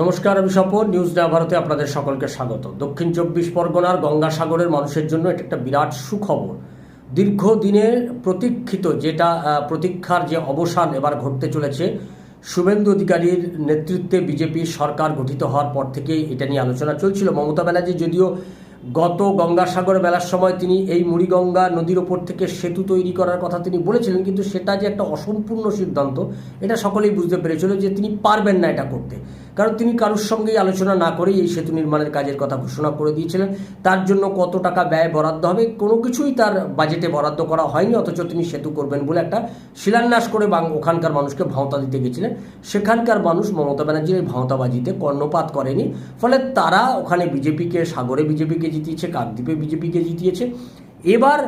নমস্কার, আমি স্বপন। নিউজ নয়া ভারতে আপনাদের সকলকে স্বাগত। দক্ষিণ 24 পরগনার গঙ্গাসাগরের মানুষের জন্য এটা একটা বিরাট সুখবর। দীর্ঘদিনের প্রতীক্ষিত প্রতীক্ষার যে অবসান এবার ঘটতে চলেছে। শুভেন্দু অধিকারীর নেতৃত্বে বিজেপি সরকার গঠিত হওয়ার পর থেকেই এটা নিয়ে আলোচনা চলছিল। মমতা ব্যানার্জি যদিও গত গঙ্গাসাগর মেলার সময় তিনি এই মুড়িগঙ্গা নদীর ওপর থেকে সেতু তৈরি করার কথা তিনি বলেছিলেন, কিন্তু সেটা যে একটা অসম্পূর্ণ সিদ্ধান্ত এটা সকলেই বুঝতে পেরেছিল যে তিনি পারবেন না এটা করতে। কারণ তিনি কারোর সঙ্গেই আলোচনা না করেই এই সেতু নির্মাণের কাজের কথা ঘোষণা করে দিয়েছিলেন। তার জন্য কত টাকা ব্যয় বরাদ্দ হবে কোনো কিছুই তার বাজেটে বরাদ্দ করা হয়নি, অথচ তিনি সেতু করবেন বলে একটা শিলান্যাস করে ওখানকার মানুষকে ভাঁওতা দিতে গেছিলেন। সেখানকার মানুষ মমতা ব্যানার্জির এই ভাঁওতাবাজিতে কর্ণপাত করেনি, ফলে তারা ওখানে সাগরে বিজেপিকে জিতিয়েছে, কাকদ্বীপে বিজেপিকে জিতিয়েছে। এবার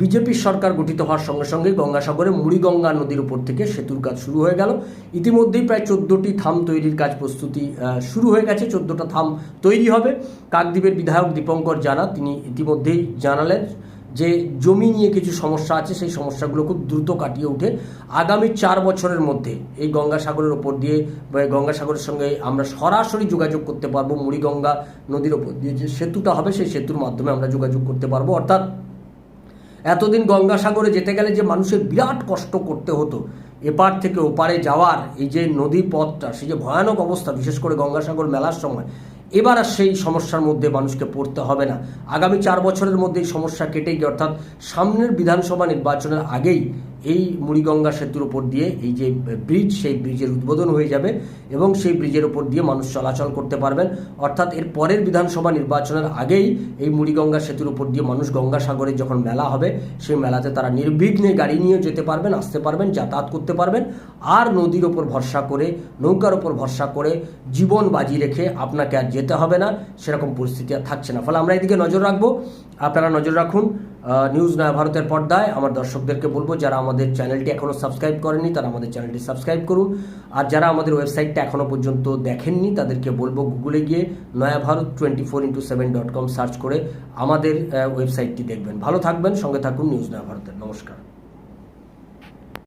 বিজেপির সরকার গঠিত হওয়ার সঙ্গে সঙ্গে গঙ্গাসাগরে মুড়িগঙ্গা নদীর উপর থেকে সেতুর কাজ শুরু হয়ে গেল। ইতিমধ্যেই প্রায় 14টি থাম তৈরির কাজ প্রস্তুতি শুরু হয়ে গেছে। 14টা থাম তৈরি হবে। কাকদ্বীপের বিধায়ক দীপঙ্কর জানা তিনি ইতিমধ্যেই জানালেন যে জমি নিয়ে কিছু সমস্যা আছে, সেই সমস্যাগুলো খুব দ্রুত কাটিয়ে উঠে আগামী 4 বছরের মধ্যে এই গঙ্গাসাগরের ওপর দিয়ে গঙ্গাসাগরের সঙ্গে আমরা সরাসরি যোগাযোগ করতে পারবো। মুড়িগঙ্গা নদীর ওপর দিয়ে যে সেতুটা হবে সেই সেতুর মাধ্যমে আমরা যোগাযোগ করতে পারবো। অর্থাৎ এতদিন গঙ্গাসাগরে যেতে গেলে যে মানুষের বিরাট কষ্ট করতে হতো এপার থেকে ওপারে যাওয়ার, এই যে নদী পথটা, সেই যে ভয়ানক অবস্থা, বিশেষ করে গঙ্গাসাগর মেলার সময়, এবার আর সেই সমস্যার মধ্যে মানুষকে পড়তে হবে না। আগামী 4 বছরের মধ্যে এই সমস্যা কেটে গিয়ে অর্থাৎ সামনের বিধানসভা নির্বাচনের আগেই এই মুড়িগঙ্গা সেতুর উপর দিয়ে এই যে ব্রিজ, সেই ব্রিজের উদ্বোধন হয়ে যাবে এবং সেই ব্রিজের উপর দিয়ে মানুষ চলাচল করতে পারবেন। অর্থাৎ এর পরের বিধানসভা নির্বাচনের আগেই এই মুড়িগঙ্গা সেতুর উপর দিয়ে মানুষ গঙ্গাসাগরে যখন মেলা হবে সেই মেলাতে তারা নির্বিঘ্নে গাড়ি নিয়ে যেতে পারবেন, আসতে পারবেন, যাতায়াত করতে পারবেন। আর নদীর ওপর ভরসা করে, নৌকার ওপর ভরসা করে জীবন বাজি রেখে আপনাকে আর যেতে হবে না, সেরকম পরিস্থিতি আর থাকছে না। ফলে আমরা এদিকে নজর রাখবো, আপনারা নজর রাখুন। নিউজ নয়া ভারতের পর্দায় আমার দর্শকদেরকে বলবো, যারা আমাদের চ্যানেলটি এখনও সাবস্ক্রাইব করেনি তারা আমাদের চ্যানেলটি সাবস্ক্রাইব করুন। আর যারা আমাদের ওয়েবসাইটটা এখনও পর্যন্ত দেখেননি তাদেরকে বলবো গুগলে গিয়ে nayavarut24x7.com সার্চ করে আমাদের ওয়েবসাইটটি দেখবেন। ভালো থাকবেন, সঙ্গে থাকুন নিউজ নয়া ভারতের। নমস্কার।